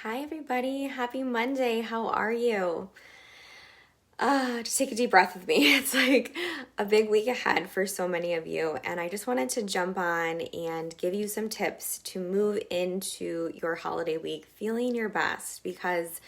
Hi, everybody. Happy Monday. How are you? Just take a deep breath with me. It's like a big week ahead for so many of you, and I just wanted to jump on and give you some tips to move into your holiday week feeling your best because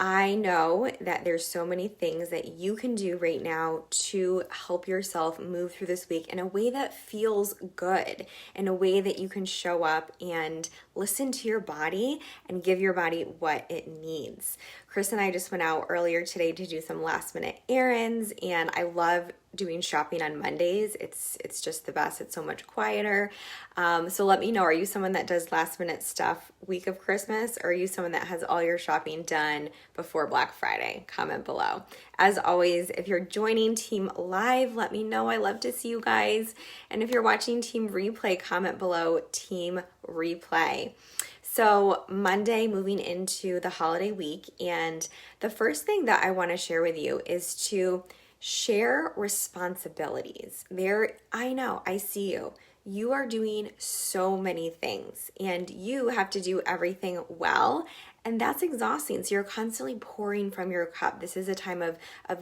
I know that there's so many things that you can do right now to help yourself move through this week in a way that feels good, in a way that you can show up and listen to your body and give your body what it needs. Chris and I just went out earlier today to do some last minute errands, and I love doing shopping on Mondays. It's just the best. It's so much quieter. So let me know, are you someone that does last minute stuff week of Christmas, or are you someone that has all your shopping done before Black Friday? Comment below. As always, if you're joining Team Live, let me know. I love to see you guys. And if you're watching Team Replay, comment below Team Replay. So Monday, moving into the holiday week, and the first thing that I want to share with you is to share responsibilities. I know, I see you. You are doing so many things and you have to do everything well. And that's exhausting. So you're constantly pouring from your cup. This is a time of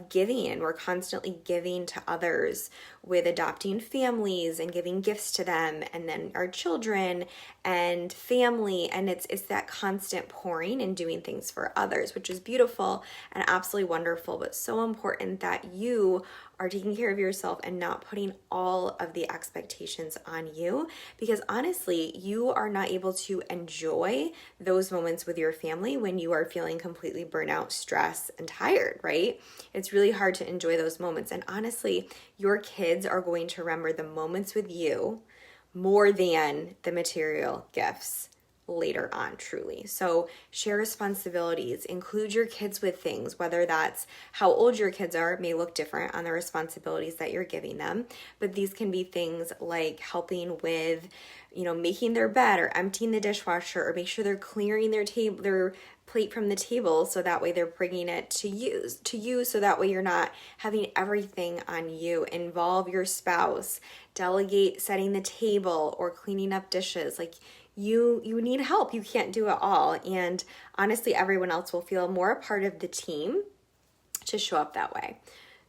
giving, and we're constantly giving to others with adopting families and giving gifts to them, and then our children and family. And it's that constant pouring and doing things for others, which is beautiful and absolutely wonderful, but so important that you are taking care of yourself and not putting all of the expectations on you, because honestly, you are not able to enjoy those moments with your family when you are feeling completely burnout, stressed, and tired, right? It's really hard to enjoy those moments. And honestly, your kids are going to remember the moments with you more than the material gifts later on, truly. So share responsibilities, include your kids with things, whether that's how old your kids are, may look different on the responsibilities that you're giving them, but these can be things like helping with, making their bed or emptying the dishwasher, or make sure they're clearing their plate from the table, so that way they're bringing it to you, so that way you're not having everything on you. Involve your spouse, delegate setting the table or cleaning up dishes. Like, you need help. You can't do it all. And honestly, everyone else will feel more a part of the team to show up that way.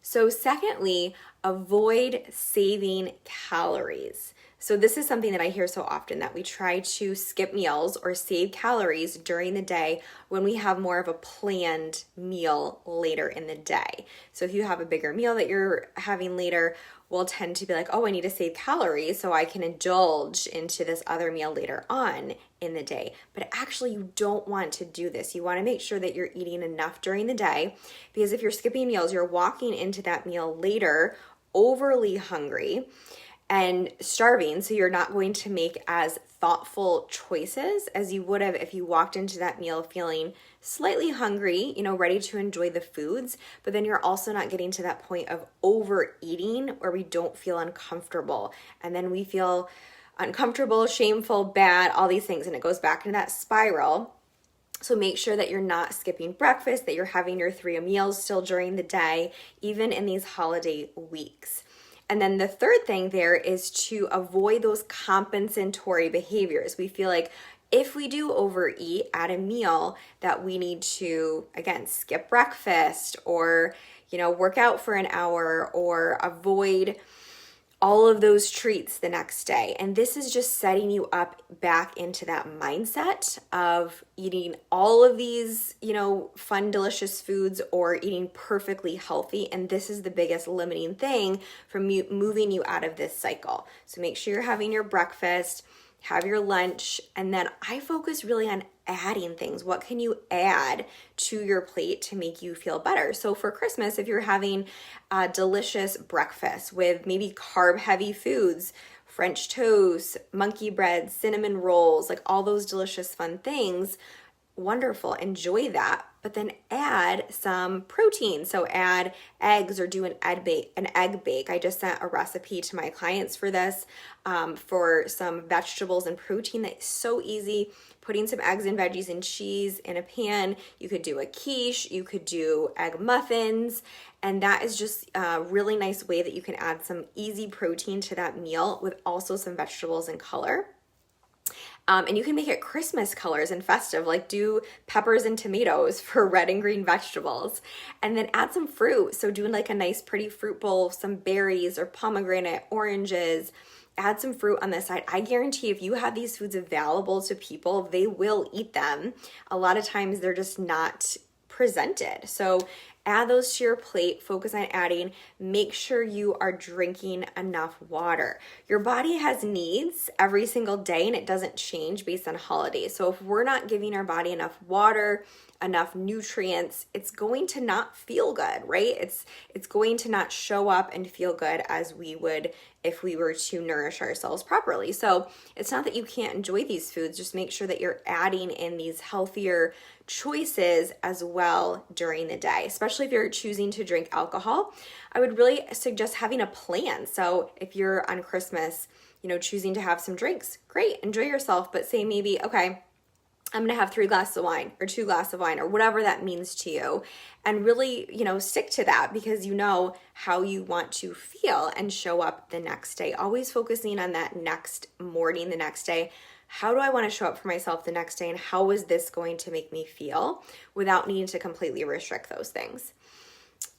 So secondly, avoid saving calories. So this is something that I hear so often, that we try to skip meals or save calories during the day when we have more of a planned meal later in the day. So if you have a bigger meal that you're having later, we'll tend to be like, oh, I need to save calories so I can indulge into this other meal later on in the day. But actually, you don't want to do this. You want to make sure that you're eating enough during the day, because if you're skipping meals, you're walking into that meal later overly hungry and starving, so you're not going to make as thoughtful choices as you would have if you walked into that meal feeling slightly hungry, ready to enjoy the foods, but then you're also not getting to that point of overeating where we don't feel uncomfortable, and then we feel uncomfortable, shameful, bad, all these things, and it goes back into that spiral. So make sure that you're not skipping breakfast, that you're having your 3 meals still during the day, even in these holiday weeks. And then the third thing there is to avoid those compensatory behaviors. We feel like if we do overeat at a meal, that we need to, again, skip breakfast or, work out for an hour or avoid all of those treats the next day. And this is just setting you up back into that mindset of eating all of these, fun, delicious foods, or eating perfectly healthy. And this is the biggest limiting thing from moving you out of this cycle. So make sure you're having your breakfast, have your lunch, and then I focus really on adding things. What can you add to your plate to make you feel better? So for Christmas, if you're having a delicious breakfast with maybe carb-heavy foods, French toast, monkey bread, cinnamon rolls, like all those delicious fun things, wonderful, enjoy that, but then add some protein. So add eggs or do an egg bake. I just sent a recipe to my clients for this, for some vegetables and protein that's so easy. Putting some eggs and veggies and cheese in a pan. You could do a quiche, you could do egg muffins, and that is just a really nice way that you can add some easy protein to that meal with also some vegetables and color. And you can make it Christmas colors and festive, like do peppers and tomatoes for red and green vegetables. And then add some fruit. So doing like a nice pretty fruit bowl, some berries or pomegranate, oranges, add some fruit on the side. I guarantee if you have these foods available to people, they will eat them. A lot of times they're just not presented. So add those to your plate, focus on adding, make sure you are drinking enough water. Your body has needs every single day and it doesn't change based on holidays. So if we're not giving our body enough water, enough nutrients, it's going to not feel good, right? It's going to not show up and feel good as we would if we were to nourish ourselves properly. So it's not that you can't enjoy these foods, just make sure that you're adding in these healthier choices as well during the day, especially if you're choosing to drink alcohol. I would really suggest having a plan. So if you're on Christmas, choosing to have some drinks, great, enjoy yourself, but say maybe, okay, I'm going to have 3 glasses of wine or 2 glasses of wine or whatever that means to you. And really, stick to that because you know how you want to feel and show up the next day. Always focusing on that next morning, the next day. How do I want to show up for myself the next day? And how is this going to make me feel without needing to completely restrict those things?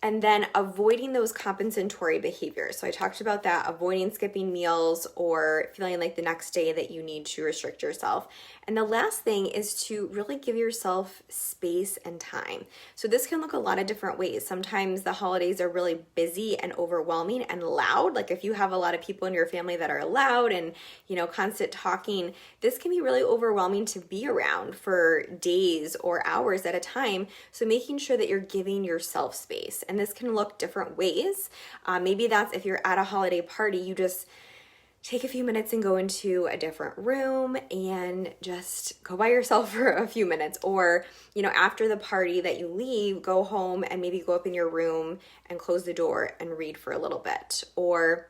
And then avoiding those compensatory behaviors. So I talked about that, avoiding skipping meals or feeling like the next day that you need to restrict yourself. And the last thing is to really give yourself space and time. So this can look a lot of different ways. Sometimes the holidays are really busy and overwhelming and loud. Like if you have a lot of people in your family that are loud and, constant talking, this can be really overwhelming to be around for days or hours at a time. So making sure that you're giving yourself space. And this can look different ways. Maybe that's if you're at a holiday party, you just take a few minutes and go into a different room and just go by yourself for a few minutes. Or, after the party that you leave, go home and maybe go up in your room and close the door and read for a little bit. Or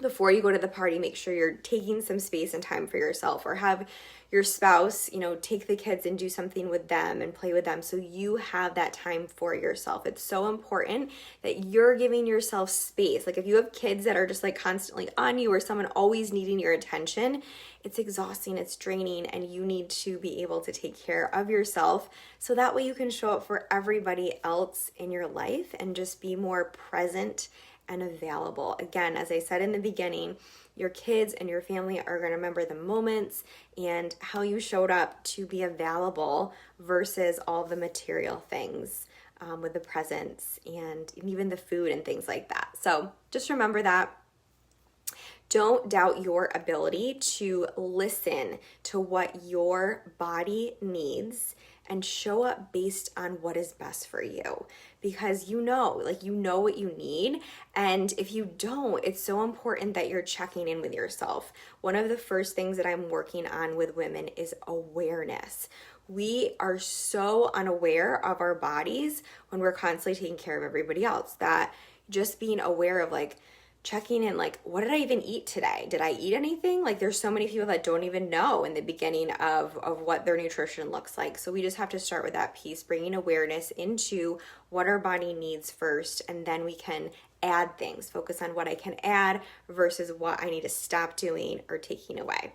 before you go to the party, make sure you're taking some space and time for yourself, or have your spouse, take the kids and do something with them and play with them so you have that time for yourself. It's so important that you're giving yourself space. Like if you have kids that are just like constantly on you or someone always needing your attention, it's exhausting, it's draining, and you need to be able to take care of yourself so that way you can show up for everybody else in your life and just be more present and available. Again, as I said in the beginning, your kids and your family are going to remember the moments and how you showed up to be available versus all the material things with the presents and even the food and things like that. So just remember that. Don't doubt your ability to listen to what your body needs and show up based on what is best for you, because you know what you need. And if you don't, it's so important that you're checking in with yourself. One of the first things that I'm working on with women is awareness. We are so unaware of our bodies when we're constantly taking care of everybody else, that just being aware of checking in, what did I even eat today? Did I eat anything? There's so many people that don't even know in the beginning of what their nutrition looks like. So we just have to start with that piece, bringing awareness into what our body needs first, and then we can add things, focus on what I can add versus what I need to stop doing or taking away.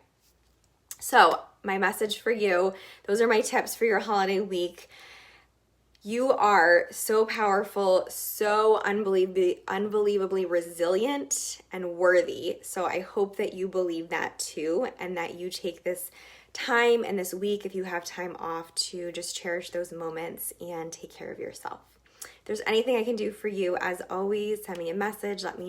So my message for you, those are my tips for your holiday week. You are so powerful, so unbelievably resilient and worthy. So I hope that you believe that too, and that you take this time and this week, if you have time off, to just cherish those moments and take care of yourself. If there's anything I can do for you, as always, send me a message. Let me